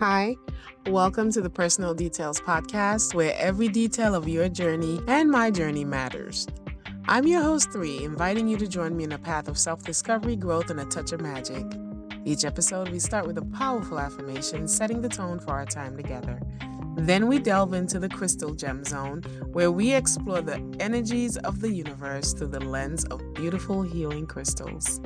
Hi, welcome to the Personal Details Podcast, where every detail of your journey and my journey matters. I'm your host, 3, inviting you to join me in a path of self discovery, growth, and a touch of magic. Each episode, we start with a powerful affirmation, setting the tone for our time together. Then we delve into the crystal gem zone, where we explore the energies of the universe through the lens of beautiful healing crystals.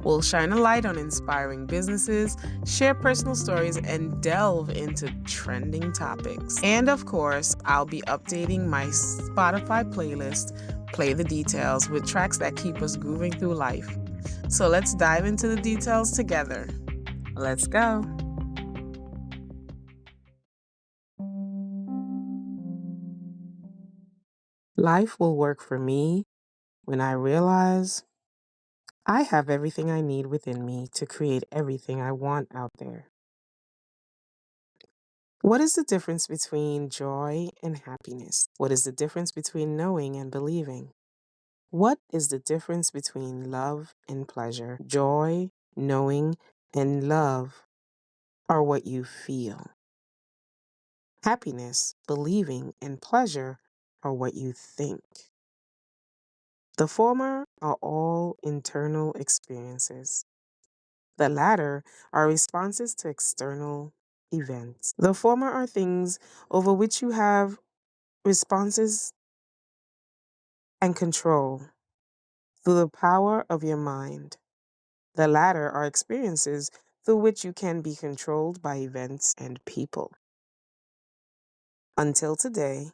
We'll shine a light on inspiring businesses, share personal stories, and delve into trending topics. And of course, I'll be updating my Spotify playlist, Play the Details, with tracks that keep us grooving through life. So let's dive into the details together. Let's go. Life will work for me when I realize I have everything I need within me to create everything I want out there. What is the difference between joy and happiness? What is the difference between knowing and believing? What is the difference between love and pleasure? Joy, knowing, and love are what you feel. Happiness, believing, and pleasure are what you think. The former are all internal experiences. The latter are responses to external events. The former are things over which you have responses and control through the power of your mind. The latter are experiences through which you can be controlled by events and people. Until today,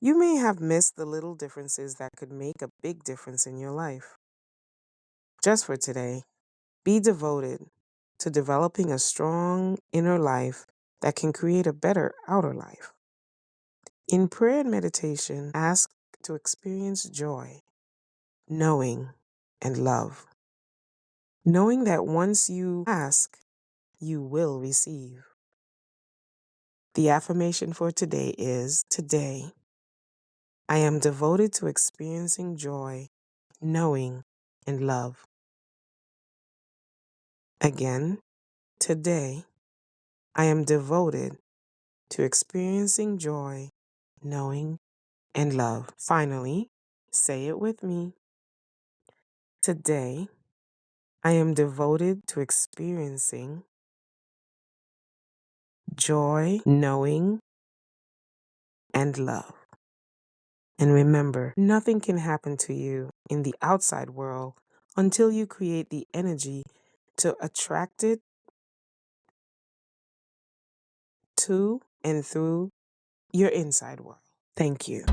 you may have missed the little differences that could make a big difference in your life. Just for today, be devoted to developing a strong inner life that can create a better outer life. In prayer and meditation, ask to experience joy, knowing, and love. Knowing that once you ask, you will receive. The affirmation for today is: today, I am devoted to experiencing joy, knowing, and love. Again, today, I am devoted to experiencing joy, knowing, and love. Finally, say it with me. Today, I am devoted to experiencing joy, knowing, and love. And remember, nothing can happen to you in the outside world until you create the energy to attract it to and through your inside world. Thank you.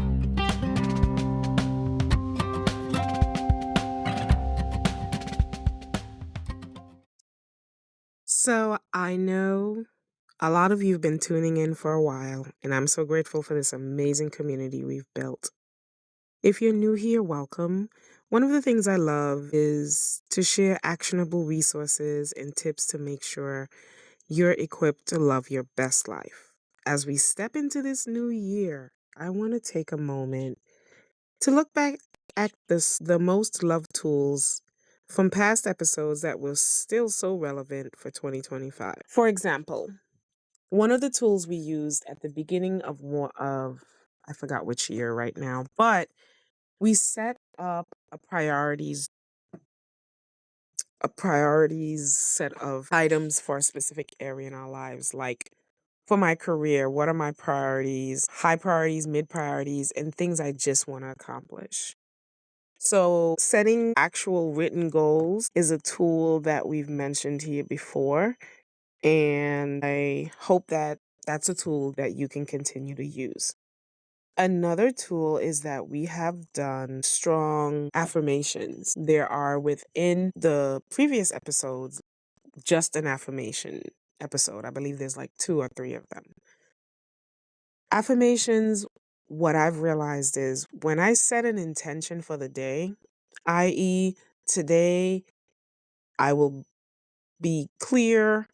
So I know a lot of you have been tuning in for a while, and I'm so grateful for this amazing community we've built. If you're new here, welcome. One of the things I love is to share actionable resources and tips to make sure you're equipped to love your best life. As we step into this new year, I want to take a moment to look back at the most loved tools from past episodes that were still so relevant for 2025. For example, one of the tools we used at the beginning of I forgot which year right now, but we set up a priorities set of items for a specific area in our lives. Like for my career, what are my priorities, high priorities, mid priorities, and things I just want to accomplish? So, setting actual written goals is a tool that we've mentioned here before, and I hope that that's a tool that you can continue to use. Another tool is that we have done strong affirmations. There are within the previous episodes just an affirmation episode. I believe there's like 2 or 3 of them. Affirmations, what I've realized is when I set an intention for the day, i.e., today I will be clear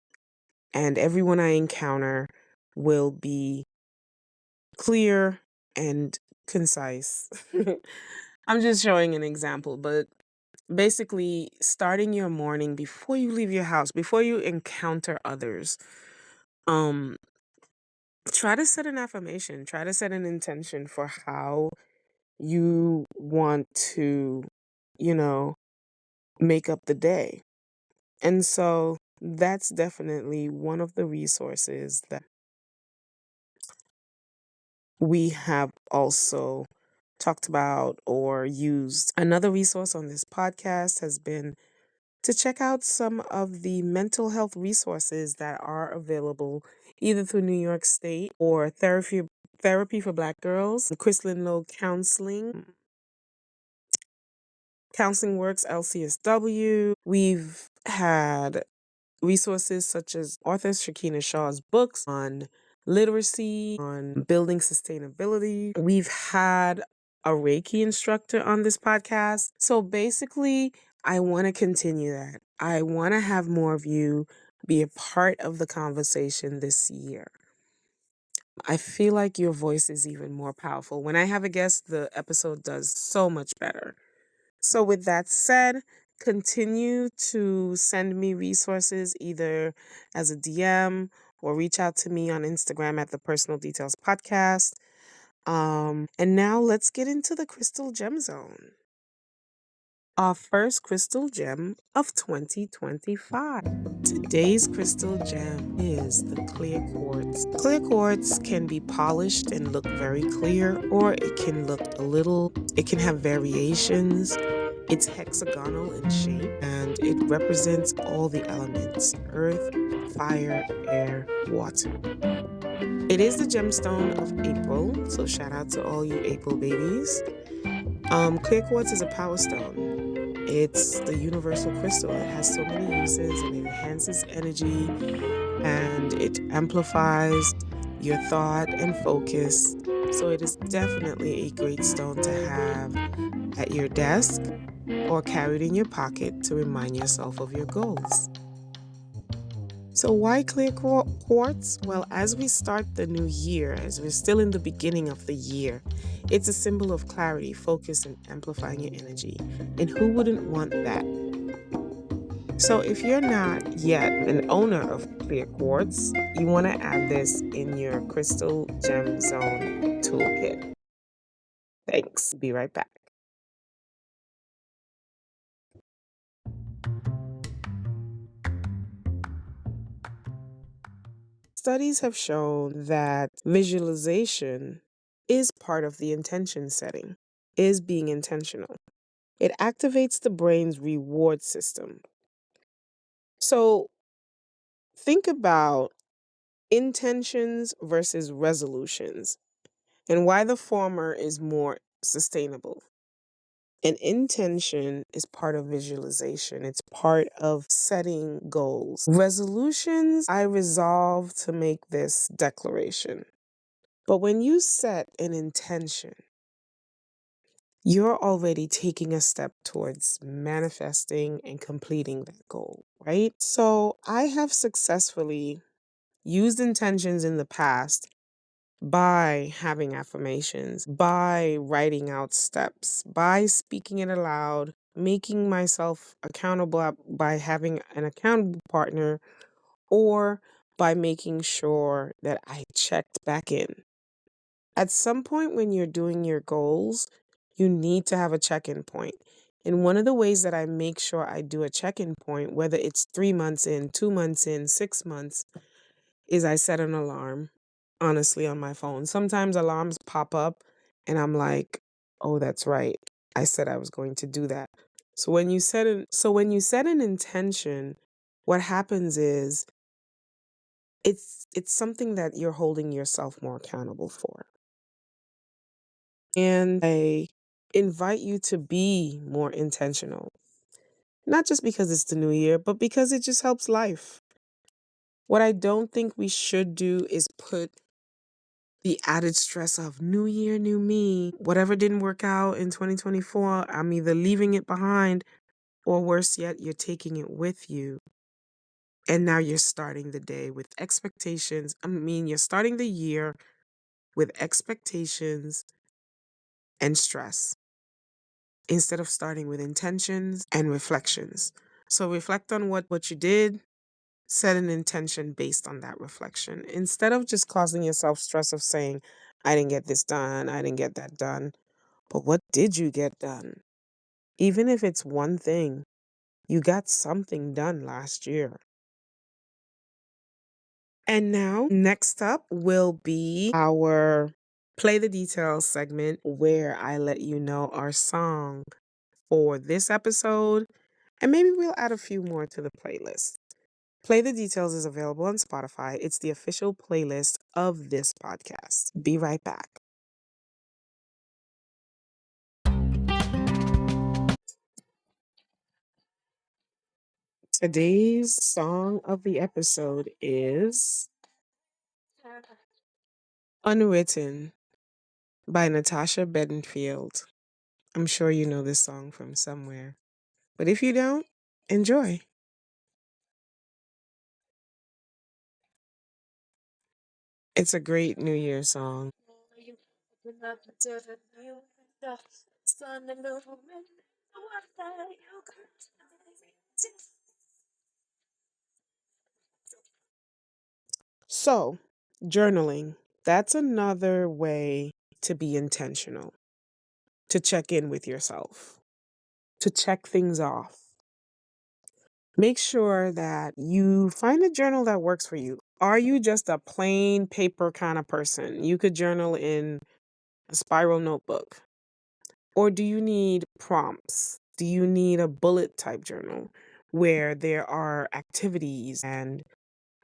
and everyone I encounter will be clear and concise. I'm just showing an example, but basically, starting your morning before you leave your house, before you encounter others, Um, try to set an affirmation, try to set an intention for how you want to, you know, make up the day. And so that's definitely one of the resources that we have also talked about or used. Another resource on this podcast has been to check out some of the mental health resources that are available either through New York State or Therapy for Black Girls, Chrislyn Lowe Counseling Works LCSW. We've had resources such as author Shakina Shaw's books on literacy, on building sustainability. We've had a Reiki instructor on this podcast. So basically, I want to continue that. I want to have more of you be a part of the conversation this year. I feel like your voice is even more powerful. When I have a guest, the episode does so much better. So, with that said, continue to send me resources either as a DM or reach out to me on Instagram at the Personal Details Podcast. And now let's get into the Crystal Gem Zone. Our first crystal gem of 2025. Today's crystal gem is the clear quartz. Clear quartz can be polished and look very clear, or it can it can have variations. It's hexagonal in shape and it represents all the elements: earth, fire, air, water. It is the gemstone of April, so shout out to all you April babies. Clear quartz is a power stone. It's the universal crystal. It has so many uses and it enhances energy and it amplifies your thought and focus. So it is definitely a great stone to have at your desk or carried in your pocket to remind yourself of your goals. So why clear quartz? Well, as we start the new year, as we're still in the beginning of the year, it's a symbol of clarity, focus, and amplifying your energy. And who wouldn't want that? So if you're not yet an owner of clear quartz, you want to add this in your Crystal Gem Zone toolkit. Thanks. Be right back. Studies have shown that visualization is part of the intention setting, is being intentional. It activates the brain's reward system. So think about intentions versus resolutions and why the former is more sustainable. An intention is part of visualization. It's part of setting goals. Resolutions, I resolve to make this declaration. But when you set an intention, you're already taking a step towards manifesting and completing that goal, right? So I have successfully used intentions in the past by having affirmations, by writing out steps, by speaking it aloud, making myself accountable by having an accountable partner, or by making sure that I checked back in. At some point when you're doing your goals, you need to have a check-in point. And one of the ways that I make sure I do a check-in point, whether it's 3 months in, 2 months in, 6 months, is I set an alarm, honestly, on my phone. Sometimes alarms pop up and I'm like, oh, that's right. I said I was going to do that. So when you set an intention, what happens is it's something that you're holding yourself more accountable for. And I invite you to be more intentional. Not just because it's the new year, but because it just helps life. What I don't think we should do is put the added stress of new year, new me. Whatever didn't work out in 2024, I'm either leaving it behind or worse yet, you're taking it with you. And now you're starting the day with expectations. You're starting the year with expectations and stress instead of starting with intentions and reflections. So reflect on what you did, Set an intention based on that reflection. Instead of just causing yourself stress of saying, I didn't get this done, I didn't get that done. But what did you get done? Even if it's one thing, you got something done last year. And now, next up will be our Play the Details segment where I let you know our song for this episode, and maybe we'll add a few more to the playlist. Play the Details is available on Spotify. It's the official playlist of this podcast. Be right back. Today's song of the episode is Unwritten by Natasha Bedingfield. I'm sure you know this song from somewhere, but if you don't, enjoy. It's a great New Year song. So, journaling, that's another way to be intentional, to check in with yourself, to check things off. Make sure that you find a journal that works for you. Are you just a plain paper kind of person? You could journal in a spiral notebook. Or do you need prompts? Do you need a bullet type journal where there are activities and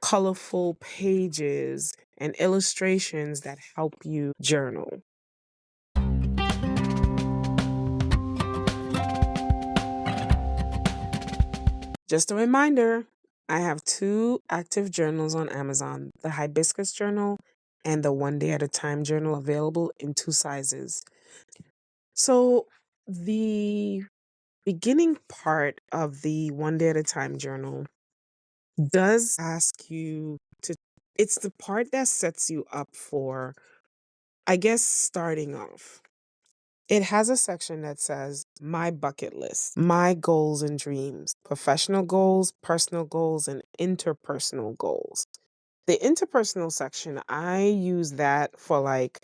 colorful pages and illustrations that help you journal? Just a reminder, I have two active journals on Amazon, the Hibiscus Journal and the One Day at a Time Journal, available in two sizes. So the beginning part of the One Day at a Time Journal does ask you to, it's the part that sets you up for, I guess, starting off. It has a section that says my bucket list, my goals and dreams, professional goals, personal goals, and interpersonal goals. The interpersonal section, I use that for like,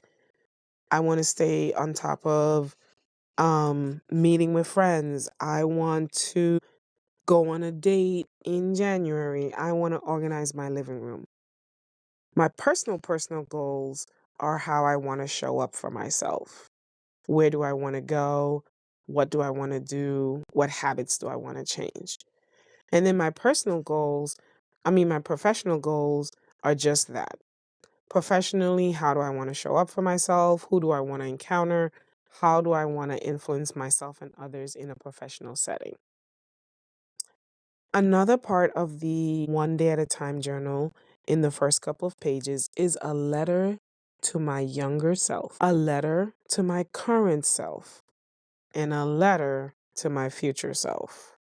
I want to stay on top of meeting with friends. I want to go on a date in January. I want to organize my living room. My personal goals are how I want to show up for myself. Where do I want to go? What do I want to do? What habits do I want to change? And then my professional goals are just that. Professionally, how do I want to show up for myself? Who do I want to encounter? How do I want to influence myself and others in a professional setting? Another part of the One Day at a Time journal in the first couple of pages is a letter to my younger self, a letter to my current self, and a letter to my future self.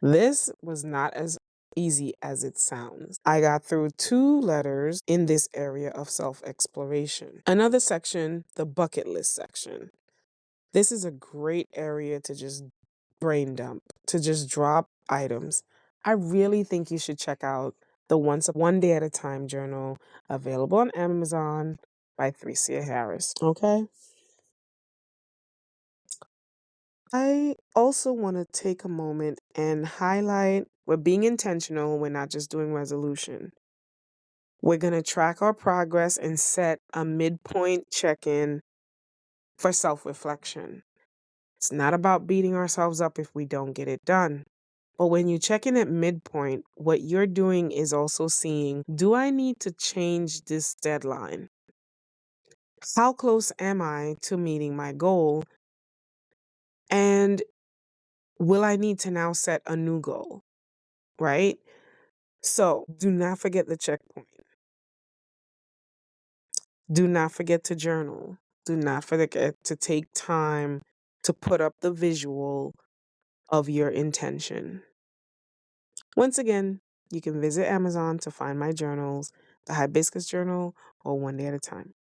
This was not as easy as it sounds. I got through two letters in this area of self-exploration. Another section, the bucket list section. This is a great area to just brain dump, to just drop items. I really think you should check out the One Day at a Time journal, available on Amazon by Threcia Harris. Okay. I also want to take a moment and highlight we're being intentional. We're not just doing resolution. We're going to track our progress and set a midpoint check in for self reflection. It's not about beating ourselves up if we don't get it done. But when you check in at midpoint, what you're doing is also seeing, do I need to change this deadline? How close am I to meeting my goal? And will I need to now set a new goal? Right? So do not forget the checkpoint. Do not forget to journal. Do not forget to take time to put up the visual of your intention. Once again, you can visit Amazon to find my journals, the Hibiscus Journal or One Day at a Time.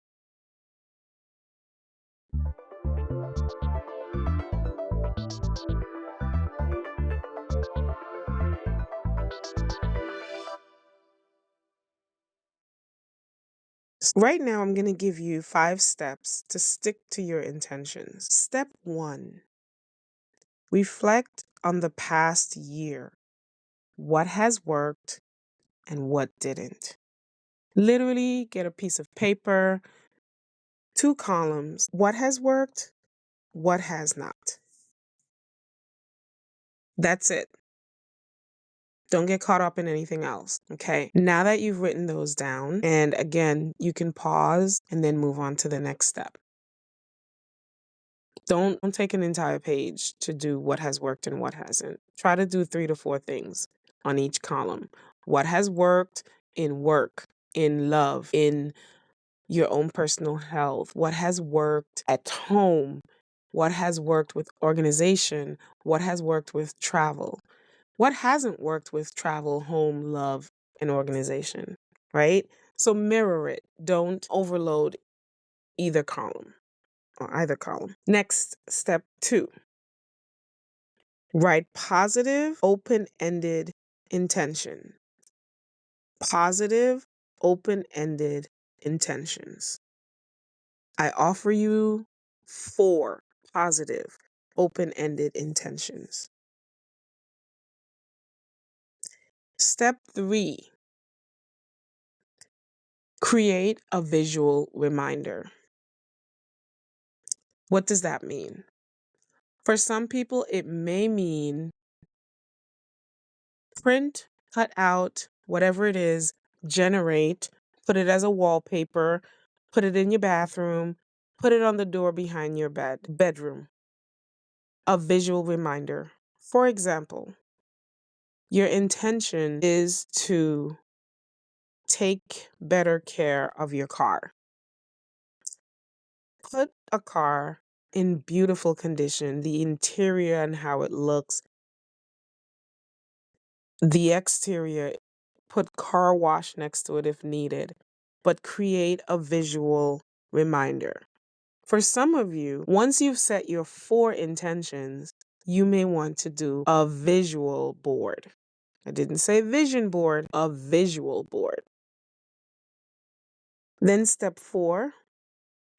Right now, I'm going to give you 5 steps to stick to your intentions. Step 1, reflect on the past year. What has worked and what didn't? Literally get a piece of paper, 2 columns. What has worked? What has not? That's it. Don't get caught up in anything else, okay? Now that you've written those down, and again, you can pause and then move on to the next step. Don't take an entire page to do what has worked and what hasn't. Try to do 3 to 4 things on each column. What has worked in work, in love, in your own personal health? What has worked at home? What has worked with organization? What has worked with travel? What hasn't worked with travel, home, love, and organization, right? So mirror it. Don't overload either column or either column. Next, step 2, write positive, open-ended intention. Positive, open-ended intentions. I offer you 4 positive, open-ended intentions. Step 3, create a visual reminder. What does that mean? For some people, it may mean print, cut out, whatever it is, generate, put it as a wallpaper, put it in your bathroom, put it on the door behind your bedroom. A visual reminder. For example, your intention is to take better care of your car. Put a car in beautiful condition, the interior and how it looks, the exterior, put car wash next to it if needed, but create a visual reminder. For some of you, once you've set your 4 intentions, you may want to do a visual board. I didn't say vision board, a visual board. Then step 4,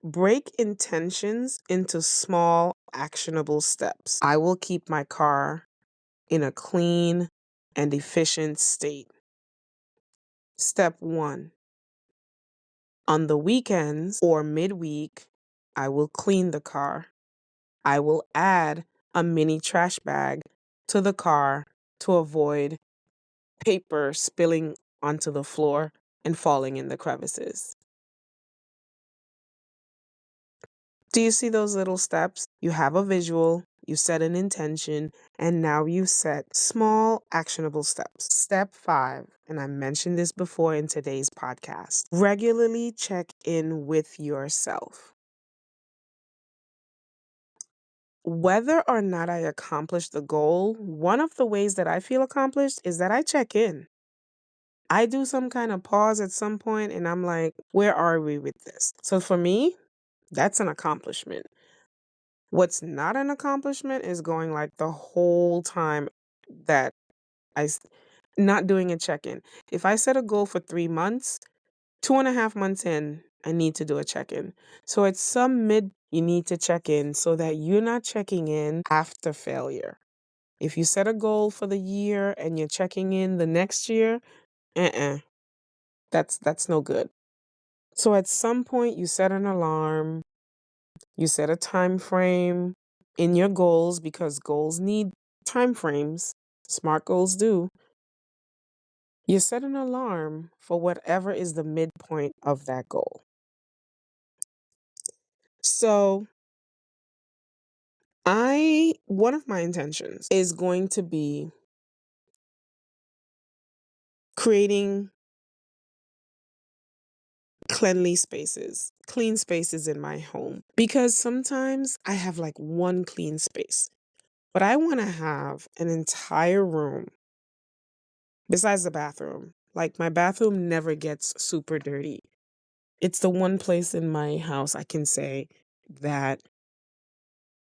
break intentions into small, actionable steps. I will keep my car in a clean and efficient state. Step 1, on the weekends or midweek, I will clean the car. I will add a mini trash bag to the car to avoid paper spilling onto the floor and falling in the crevices. Do you see those little steps? You have a visual, you set an intention, and now you set small actionable steps. Step 5, and I mentioned this before in today's podcast, regularly check in with yourself. Whether or not I accomplish the goal, one of the ways that I feel accomplished is that I check in. I do some kind of pause at some point and I'm like, where are we with this? So for me, that's an accomplishment. What's not an accomplishment is going like the whole time that not doing a check-in. If I set a goal for 3 months, 2.5 months in, I need to do a check-in. So at some you need to check in so that you're not checking in after failure. If you set a goal for the year and you're checking in the next year, that's no good. So at some point you set an alarm, you set a time frame in your goals because goals need time frames. Smart goals do. You set an alarm for whatever is the midpoint of that goal. So one of my intentions is going to be creating clean spaces in my home. Because sometimes I have like one clean space, but I want to have an entire room besides the bathroom. Like my bathroom never gets super dirty. It's the one place in my house I can say that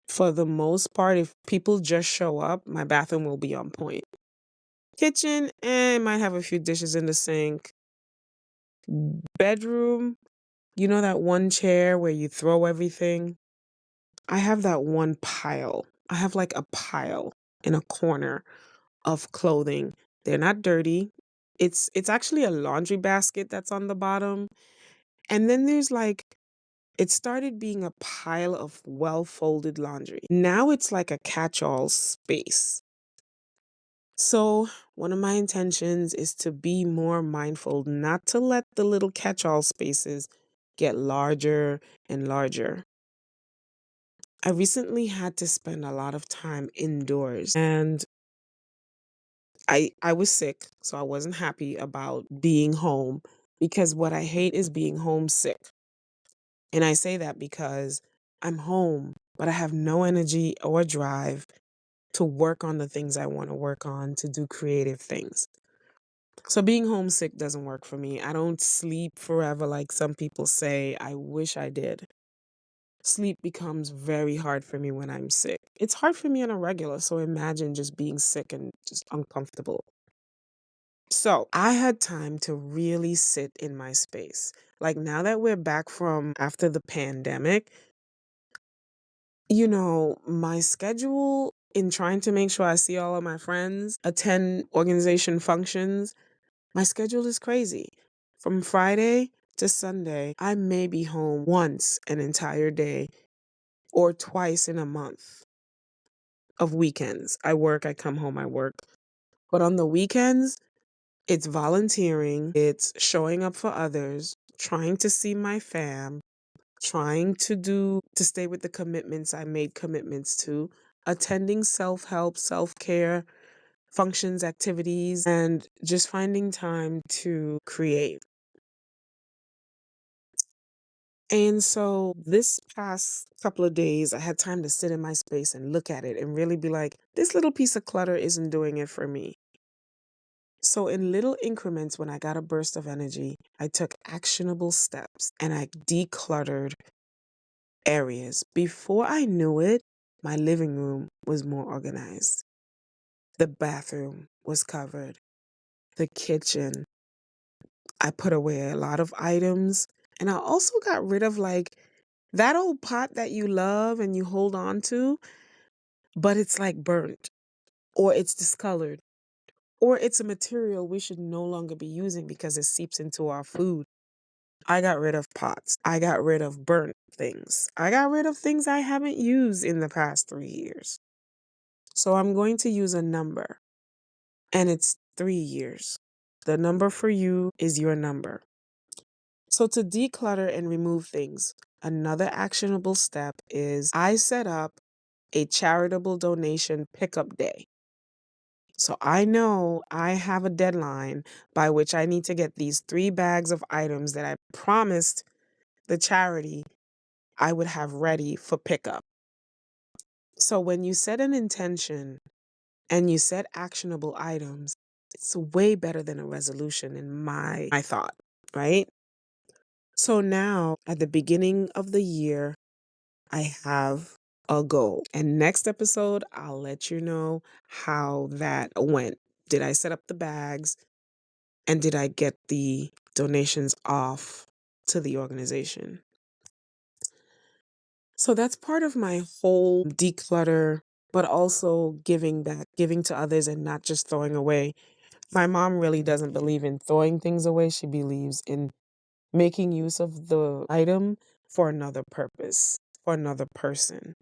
for the most part, if people just show up, my bathroom will be on point. Kitchen, might have a few dishes in the sink. Bedroom, You know that one chair where you throw everything? I have that one pile. I have like a pile in a corner of clothing. They're not dirty. It's actually a laundry basket that's on the bottom. And then there's like it started being a pile of well-folded laundry. Now it's like a catch-all space. So, one of my intentions is to be more mindful, not to let the little catch-all spaces get larger and larger. I recently had to spend a lot of time indoors and I was sick, so I wasn't happy about being home because what I hate is being homesick. And I say that because I'm home, but I have no energy or drive to work on the things I want to work on, to do creative things. So being homesick doesn't work for me. I don't sleep forever like some people say. I wish I did. Sleep becomes very hard for me when I'm sick. It's hard for me on a regular, so imagine just being sick and just uncomfortable. So I had time to really sit in my space. Like now that we're back from after the pandemic, my schedule in trying to make sure I see all of my friends, attend organization functions, my schedule is crazy. From Friday to Sunday, I may be home once an entire day or twice in a month of weekends. I work, I come home, I work. But on the weekends, it's volunteering, it's showing up for others, trying to see my fam, trying to stay with the commitments I made commitments to, attending self-help, self-care functions, activities, and just finding time to create. And so this past couple of days, I had time to sit in my space and look at it and really be like, this little piece of clutter isn't doing it for me. So, in little increments, when I got a burst of energy, I took actionable steps and I decluttered areas. Before I knew it, my living room was more organized. The bathroom was covered. The kitchen, I put away a lot of items. And I also got rid of like that old pot that you love and you hold on to, but it's like burnt or it's discolored or it's a material we should no longer be using because it seeps into our food. I got rid of pots. I got rid of burnt things. I got rid of things I haven't used in the past 3 years. So I'm going to use a number and it's 3 years. The number for you is your number. So to declutter and remove things, another actionable step is I set up a charitable donation pickup day. So I know I have a deadline by which I need to get these 3 bags of items that I promised the charity I would have ready for pickup. So when you set an intention and you set actionable items, it's way better than a resolution in my thought, right? So now at the beginning of the year, I have a goal. And next episode, I'll let you know how that went. Did I set up the bags and did I get the donations off to the organization? So that's part of my whole declutter, but also giving back, giving to others and not just throwing away. My mom really doesn't believe in throwing things away. She believes in making use of the item for another purpose, for another person.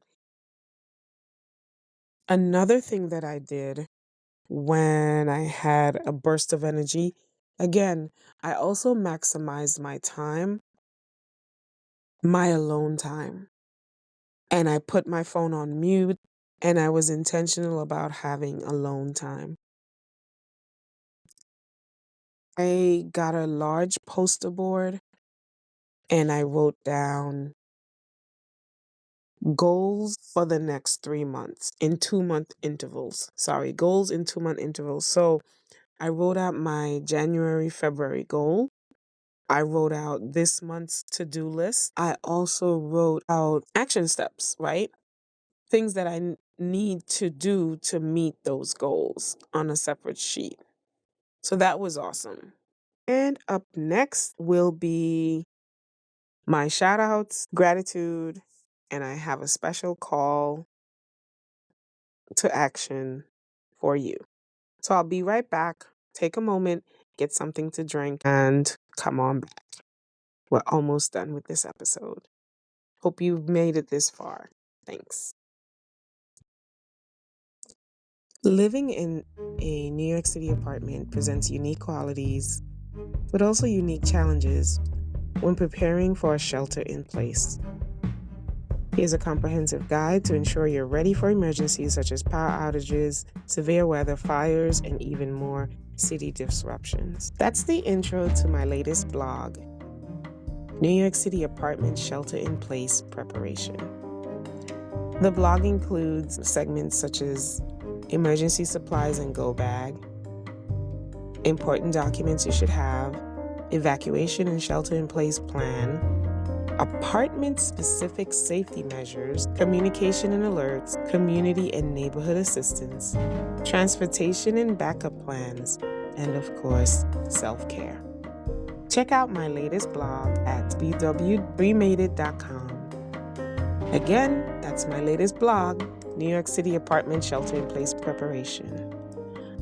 Another thing that I did when I had a burst of energy, again, I also maximized my time, my alone time. And I put my phone on mute and I was intentional about having alone time. I got a large poster board and I wrote down goals for the next 3 months in 2 month intervals. Sorry, goals in 2 month intervals. So I wrote out my January, February goal. I wrote out this month's to-do list. I also wrote out action steps, right? Things that I need to do to meet those goals on a separate sheet. So that was awesome. And up next will be my shout outs, gratitude, and I have a special call to action for you. So I'll be right back. Take a moment, get something to drink, and come on back. We're almost done with this episode. Hope you've made it this far. Thanks. Living in a New York City apartment presents unique qualities, but also unique challenges when preparing for a shelter in place. Here's a comprehensive guide to ensure you're ready for emergencies such as power outages, severe weather, fires, and even more city disruptions. That's the intro to my latest blog, New York City Apartment Shelter in Place Preparation. The blog includes segments such as emergency supplies and go bag, important documents you should have, evacuation and shelter in place plan, apartment-specific safety measures, communication and alerts, community and neighborhood assistance, transportation and backup plans, and of course, self-care. Check out my latest blog at bw3madeit.com. Again, that's my latest blog, New York City Apartment Shelter in Place Preparation.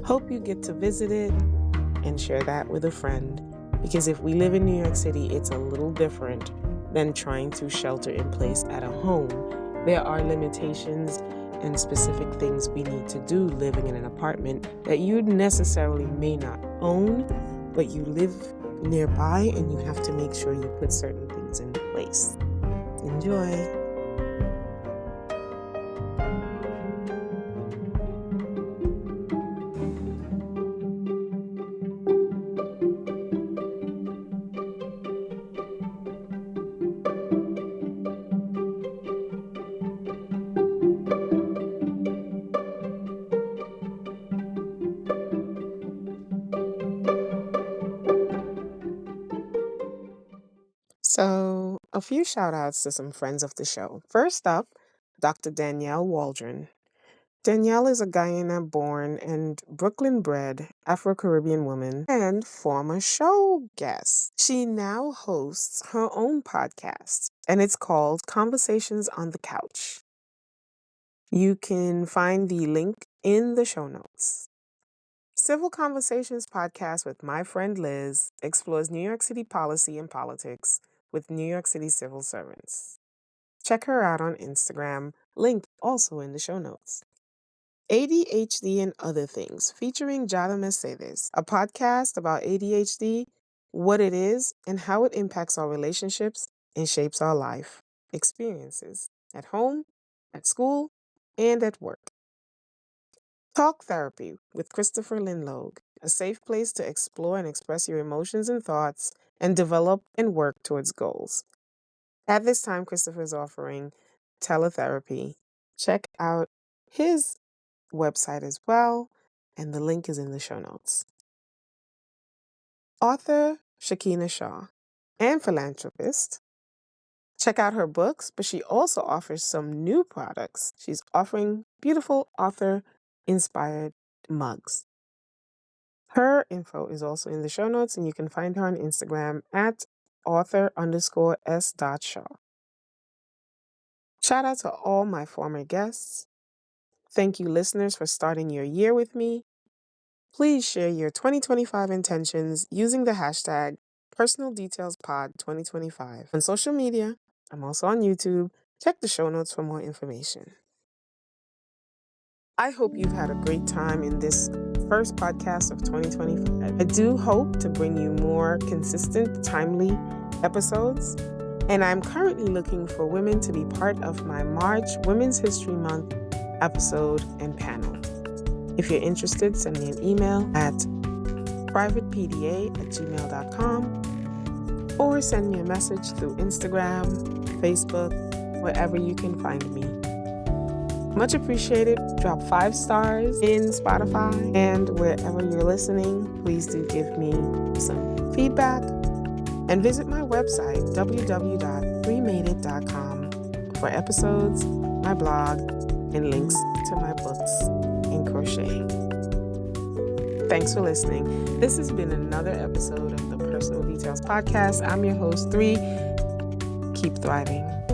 Hope you get to visit it and share that with a friend, because if we live in New York City, it's a little different than trying to shelter in place at a home. There are limitations and specific things we need to do living in an apartment that you necessarily may not own, but you live nearby and you have to make sure you put certain things in place. Enjoy. So, a few shout outs to some friends of the show. First up, Dr. Danielle Waldron. Danielle is a Guyana born and Brooklyn bred Afro Caribbean woman and former show guest. She now hosts her own podcast, and it's called Conversations on the Couch. You can find the link in the show notes. Civil Conversations podcast with my friend Liz explores New York City policy and politics with New York City civil servants. Check her out on Instagram, link also in the show notes. ADHD and Other Things, featuring Jada Mercedes, a podcast about ADHD, what it is, and how it impacts our relationships and shapes our life experiences at home, at school, and at work. Talk Therapy with Christopher Linlogue, a safe place to explore and express your emotions and thoughts and develop and work towards goals. At this time, Christopher is offering teletherapy. Check out his website as well, and the link is in the show notes. Author Shakina Shaw and philanthropist. Check out her books, but she also offers some new products. She's offering beautiful author-inspired mugs. Her info is also in the show notes, and you can find her on Instagram at author_s.shaw. Shout out to all my former guests. Thank you, listeners, for starting your year with me. Please share your 2025 intentions using the hashtag PersonalDetailsPod2025 on social media. I'm also on YouTube. Check the show notes for more information. I hope you've had a great time in this first podcast of 2025. I do hope to bring you more consistent, timely episodes. And I'm currently looking for women to be part of my March Women's History Month episode and panel. If you're interested, send me an email at privatepda@gmail.com or send me a message through Instagram, Facebook, wherever you can find me. Much appreciated. Drop 5 stars in Spotify, and wherever you're listening, please do give me some feedback. And visit my website, www.3madeit.com, for episodes, my blog, and links to my books in crochet. Thanks for listening. This has been another episode of the Personal Details Podcast. I'm your host, 3. keep thriving.